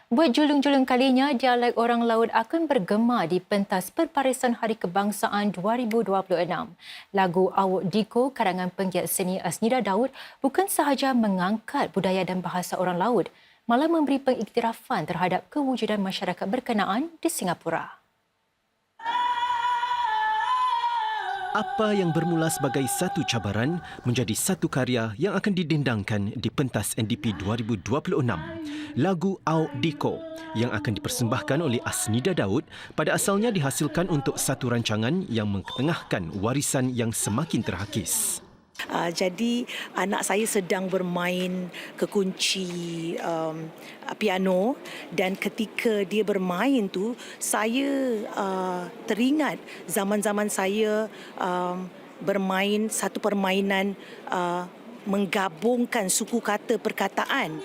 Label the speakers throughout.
Speaker 1: Buat julung-julung kalinya, dialek orang laut akan bergema di pentas Perparisan Hari Kebangsaan 2026. Lagu Awok Diko karangan penggiat seni Asnida Daud bukan sahaja mengangkat budaya dan bahasa orang laut, malah memberi pengiktirafan terhadap kewujudan masyarakat berkenaan di Singapura.
Speaker 2: Apa yang bermula sebagai satu cabaran menjadi satu karya yang akan didendangkan di pentas NDP 2026. Lagu Awok Diko yang akan dipersembahkan oleh Asnida Daud pada asalnya dihasilkan untuk satu rancangan yang mengetengahkan warisan yang semakin terhakis.
Speaker 3: Jadi anak saya sedang bermain kekunci piano dan ketika dia bermain tu saya teringat zaman-zaman saya bermain satu permainan menggabungkan suku kata perkataan.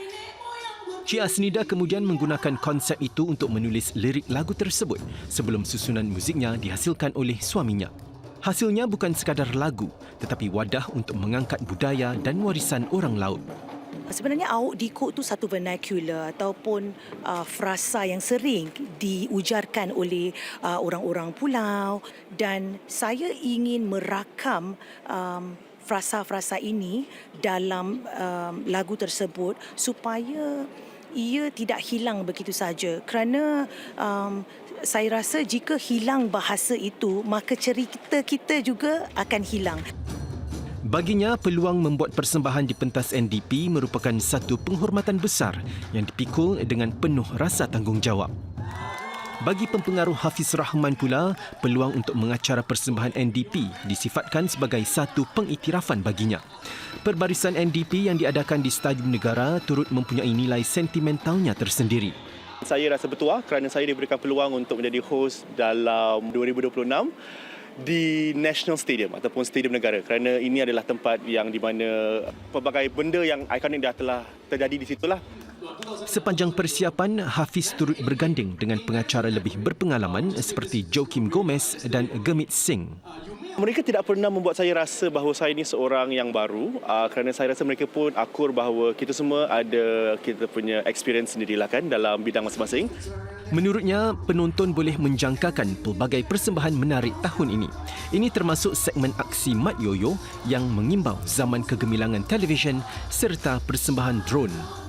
Speaker 2: Cik Asnida kemudian menggunakan konsep itu untuk menulis lirik lagu tersebut sebelum susunan muziknya dihasilkan oleh suaminya. Hasilnya bukan sekadar lagu, tetapi wadah untuk mengangkat budaya dan warisan orang laut.
Speaker 3: Sebenarnya Awok Diko itu satu vernacular ataupun frasa yang sering diujarkan oleh orang-orang pulau dan saya ingin merakam frasa-frasa ini dalam lagu tersebut supaya ia tidak hilang begitu saja kerana saya rasa jika hilang bahasa itu, maka cerita kita juga akan hilang.
Speaker 2: Baginya, peluang membuat persembahan di pentas NDP merupakan satu penghormatan besar yang dipikul dengan penuh rasa tanggungjawab. Bagi pempengaruh Hafiz Rahman pula, peluang untuk mengacara persembahan NDP disifatkan sebagai satu pengiktirafan baginya. Perbarisan NDP yang diadakan di Stadium Negara turut mempunyai nilai sentimentalnya tersendiri.
Speaker 4: Saya rasa bertuah kerana saya diberikan peluang untuk menjadi host dalam 2026 di National Stadium ataupun Stadium Negara kerana ini adalah tempat yang di mana pelbagai benda yang ikonik dah telah terjadi di situlah.
Speaker 2: Sepanjang persiapan, Hafiz turut berganding dengan pengacara lebih berpengalaman seperti Joaquim Gomez dan Gurmeet Singh.
Speaker 4: Mereka tidak pernah membuat saya rasa bahawa saya ini seorang yang baru kerana saya rasa mereka pun akur bahawa kita semua ada kita punya experience sendirilah kan dalam bidang masing-masing.
Speaker 2: Menurutnya, penonton boleh menjangkakan pelbagai persembahan menarik tahun ini. Ini termasuk segmen aksi Mat Yoyo yang mengimbau zaman kegemilangan televisyen serta persembahan drone.